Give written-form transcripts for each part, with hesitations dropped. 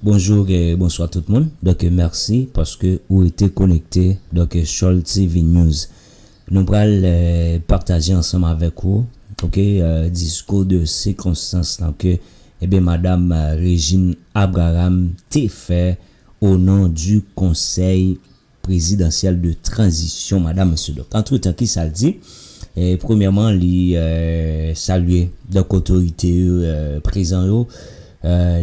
Bonjour et bonsoir tout le monde. Donc merci parce que vous êtes connecté donc Scholl TV News. Nous allons partager ensemble avec vous discours de circonstances que madame Régine Abraham t'a fait au nom du Conseil présidentiel de transition madame monsieur. Donc entre-temps qui ça le dit premièrement saluer donc autorité présent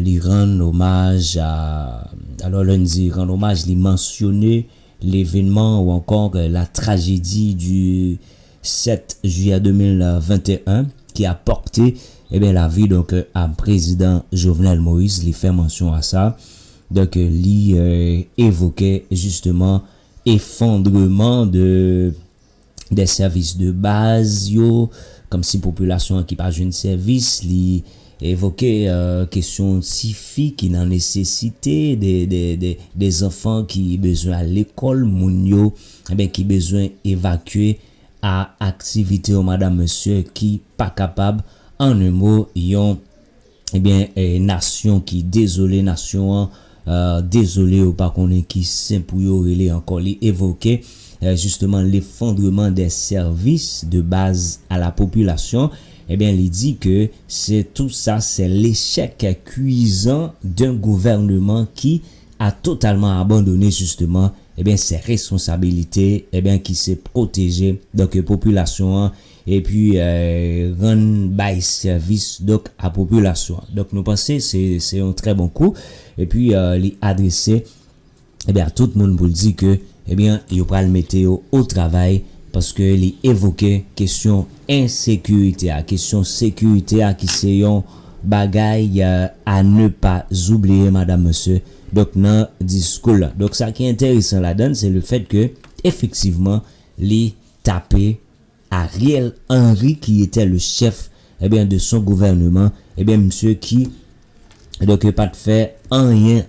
lui rendre hommage à lundi rendre hommage lui mentionner l'événement ou encore la tragédie du 7 juillet 2021 qui a porté la vie donc à président Jovenel Moïse. Il fait mention à ça donc il évoquait justement effondrement des services de base comme si population qui pas de service li évoquer question scientifique qui n'a nécessité des enfants qui besoin à l'école moun qui besoin évacuer à activité madame monsieur qui pas capable en un mot yon nation qui désolé nation désolé ou pas qu'on est qui simple pour y encore li évoquer justement l'effondrement des services de base à la population. Il dit que c'est tout ça, c'est l'échec cuisant d'un gouvernement qui a totalement abandonné justement ses responsabilités qui s'est protégé donc population et puis rendre bail service donc à population. Donc nous pensons c'est un très bon coup et puis les adresser à tout le monde pour dire que il va le mettre au travail parce que les évoquer question insécurité à question sécurité à qui c'est un bagaille à ne pas oublier madame monsieur donc dans discours là. Donc ça qui est intéressant là-dedans c'est le fait que effectivement les taper Ariel Henry qui était le chef de son gouvernement monsieur qui donc pas de fait rien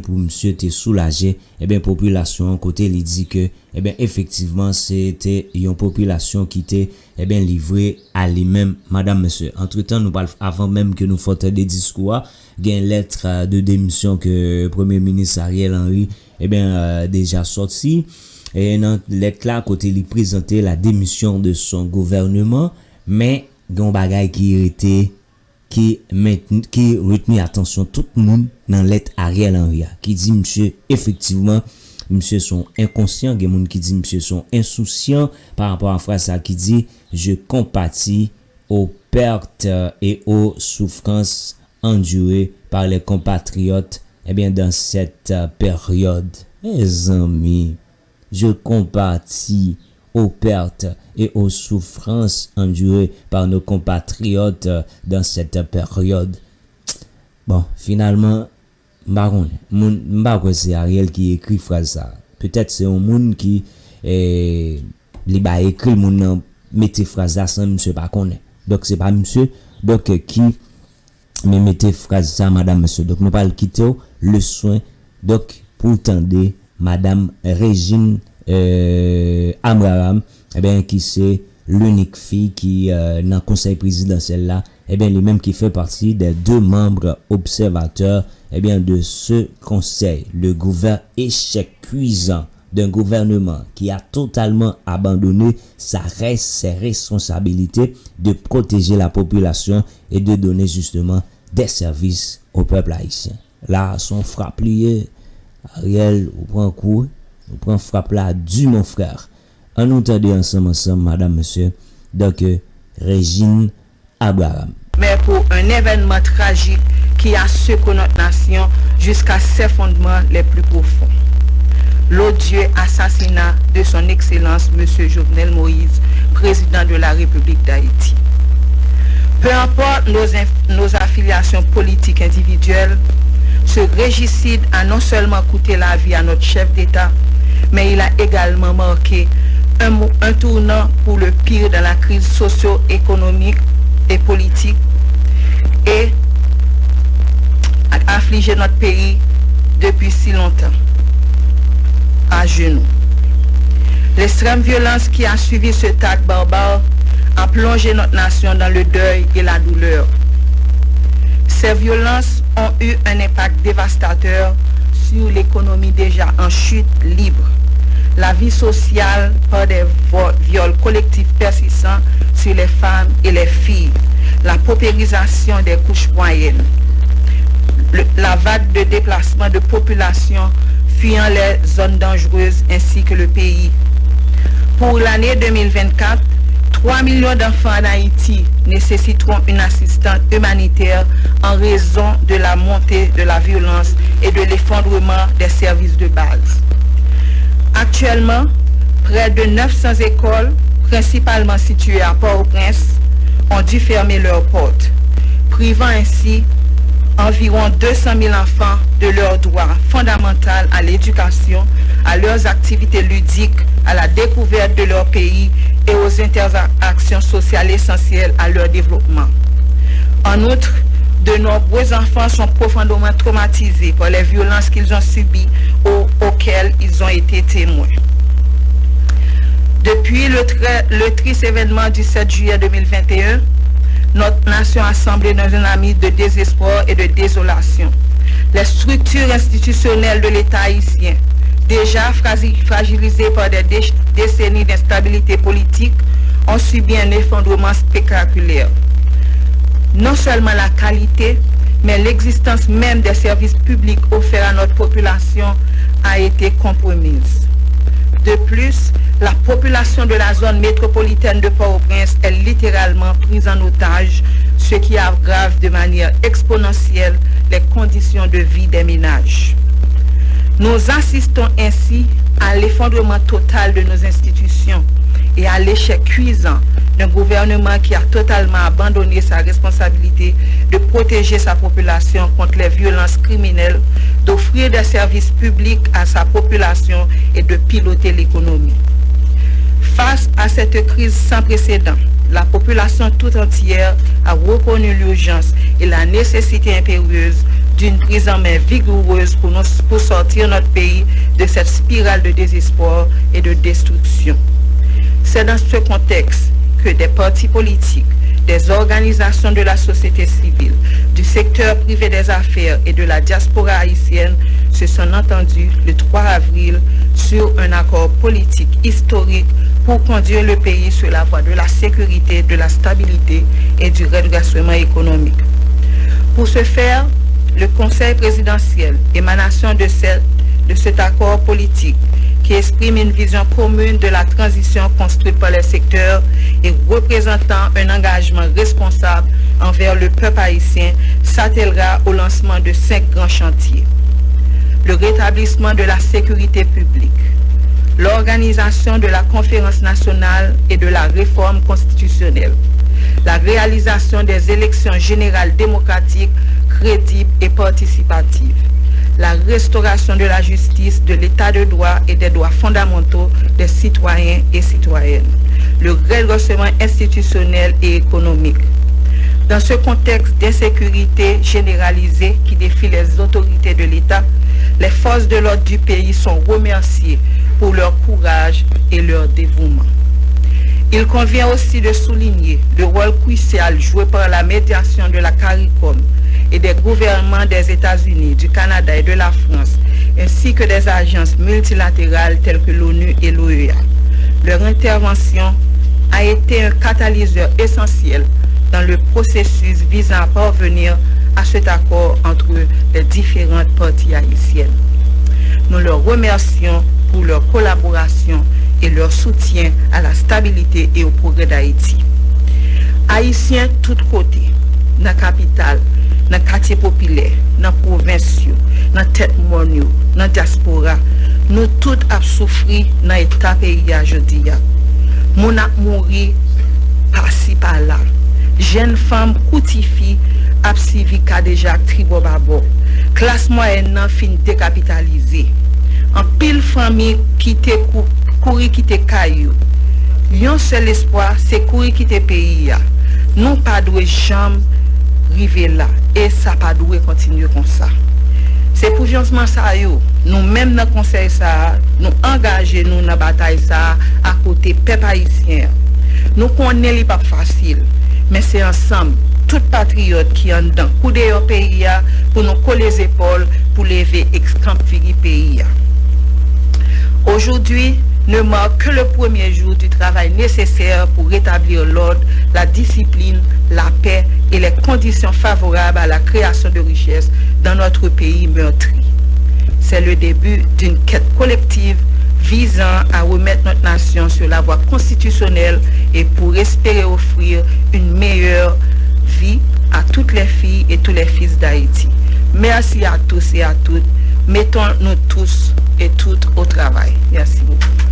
pour monsieur te soulager population côté il dit que effectivement c'était une population qui était livrée à lui-même madame monsieur. Entre-temps nous parle avant même que nous fassions des discours gain lettre de démission que premier ministre Ariel Henry déjà sorti et dans lettre là côté il présentait la démission de son gouvernement mais gon bagay qui retenu attention tout le monde dans lettre Ariel Henry qui dit monsieur effectivement monsieur sont inconscients, il y a monde qui dit monsieur sont insouciants par rapport à phrase ça qui dit je compatis aux pertes et aux souffrances endurées par les compatriotes dans cette période. Mes amis, je compatis aux pertes et aux souffrances endurées par nos compatriotes dans cette période. Bon, finalement, c'est Ariel qui écrit phrase ça. Peut-être c'est un monde qui écrit le monde mette phrase ça sans monsieur pas connaît. Donc c'est pas monsieur donc qui me mette phrase ça madame monsieur. Donc nous pas quitter le soin donc pour tendre madame Régine Abraham qui c'est l'unique fille qui dans le conseil présidentiel là lui-même qui fait partie des 2 membres observateurs de ce conseil. Le gouvernement échec cuisant d'un gouvernement qui a totalement abandonné ses responsabilités de protéger la population et de donner justement des services au peuple haïtien. Là son frappe lié Ariel ou prend coup ou prend frappe là du mon frère. En entendez ensemble madame monsieur donc Régine Abraham. Mais pour un événement tragique qui a secoué notre nation jusqu'à ses fondements les plus profonds. L'odieux assassinat de son Excellence M. Jovenel Moïse, président de la République d'Haïti. Peu importe nos affiliations politiques individuelles, ce régicide a non seulement coûté la vie à notre chef d'État, mais il a également marqué un tournant pour le pire dans la crise socio-économique et politique et a affligé notre pays depuis si longtemps, à genoux. L'extrême violence qui a suivi ce acte barbare a plongé notre nation dans le deuil et la douleur. Ces violences ont eu un impact dévastateur sur l'économie déjà en chute libre, la vie sociale par des viols collectifs persistants sur les femmes et les filles, la paupérisation des couches moyennes, la vague de déplacement de population fuyant les zones dangereuses ainsi que le pays. Pour l'année 2024, 3 millions d'enfants en Haïti nécessiteront une assistance humanitaire en raison de la montée de la violence et de l'effondrement des services de base. Actuellement, près de 900 écoles, principalement situées à Port-au-Prince, ont dû fermer leurs portes, privant ainsi environ 200 000 enfants de leur droit fondamental à l'éducation, à leurs activités ludiques, à la découverte de leur pays et aux interactions sociales essentielles à leur développement. En outre, de nombreux enfants sont profondément traumatisés par les violences qu'ils ont subies auxquelles ils ont été témoins. Depuis le triste événement du 7 juillet 2021, notre nation a semblé dans un ami de désespoir et de désolation. Les structures institutionnelles de l'État haïtien, déjà fragilisées par des décennies d'instabilité politique, ont subi un effondrement spectaculaire. Non seulement la qualité, mais l'existence même des services publics offerts à notre population a été compromise. De plus, la population de la zone métropolitaine de Port-au-Prince est littéralement prise en otage, ce qui aggrave de manière exponentielle les conditions de vie des ménages. Nous assistons ainsi à l'effondrement total de nos institutions et à l'échec cuisant d'un gouvernement qui a totalement abandonné sa responsabilité de protéger sa population contre les violences criminelles, d'offrir des services publics à sa population et de piloter l'économie. Face à cette crise sans précédent, la population tout entière a reconnu l'urgence et la nécessité impérieuse d'une prise en main vigoureuse pour sortir notre pays de cette spirale de désespoir et de destruction. C'est dans ce contexte que des partis politiques, des organisations de la société civile, du secteur privé des affaires et de la diaspora haïtienne se sont entendus le 3 avril sur un accord politique historique pour conduire le pays sur la voie de la sécurité, de la stabilité et du redressement économique. Pour ce faire, le Conseil présidentiel, émanation de cet accord politique, qui exprime une vision commune de la transition construite par les secteurs et représentant un engagement responsable envers le peuple haïtien, s'attellera au lancement de 5 grands chantiers. Le rétablissement de la sécurité publique, l'organisation de la conférence nationale et de la réforme constitutionnelle, la réalisation des élections générales démocratiques, crédibles et participatives, la restauration de la justice, de l'état de droit et des droits fondamentaux des citoyens et citoyennes, le redressement institutionnel et économique. Dans ce contexte d'insécurité généralisée qui défie les autorités de l'État, les forces de l'ordre du pays sont remerciées pour leur courage et leur dévouement. Il convient aussi de souligner le rôle crucial joué par la médiation de la CARICOM et des gouvernements des États-Unis, du Canada et de la France, ainsi que des agences multilatérales telles que l'ONU et l'OEA. Leur intervention a été un catalyseur essentiel dans le processus visant à parvenir à cet accord entre les différentes parties haïtiennes. Nous leur remercions pour leur collaboration et leur soutien à la stabilité et au progrès d'Haïti. Haïtiens tout côté, dans la capitale, dans le quartier populaire, dans la province, dans la tête monde, dans la diaspora, nous tous avons souffert dans l'état pays aujourd'hui. Nous avons mouru par-ci par-là. Jeunes femmes coutifiées ont suivi déjà tribo babo. Classe moyenne n'a fin décapitalisée. En pile famille qui te courir qui te caillou. Yon seul espoir c'est courir qui te pays. Nous pas doué jamais river là et ça pas doué continuer comme ça. C'est pour justement ça yo, nous même dans conseil ça, nous engager nous dans bataille ça à côté peuple haïtien. Nous connaissons les pas facile, mais c'est ensemble, tout patriote qui en dedans, couder au pays pour nous coller les épaules pour lever excampfiri pays. Aujourd'hui ne marque que le premier jour du travail nécessaire pour rétablir l'ordre, la discipline, la paix et les conditions favorables à la création de richesses dans notre pays meurtri. C'est le début d'une quête collective visant à remettre notre nation sur la voie constitutionnelle et pour espérer offrir une meilleure vie à toutes les filles et tous les fils d'Haïti. Merci à tous et à toutes. Mettons-nous tous et toutes au travail. Merci beaucoup.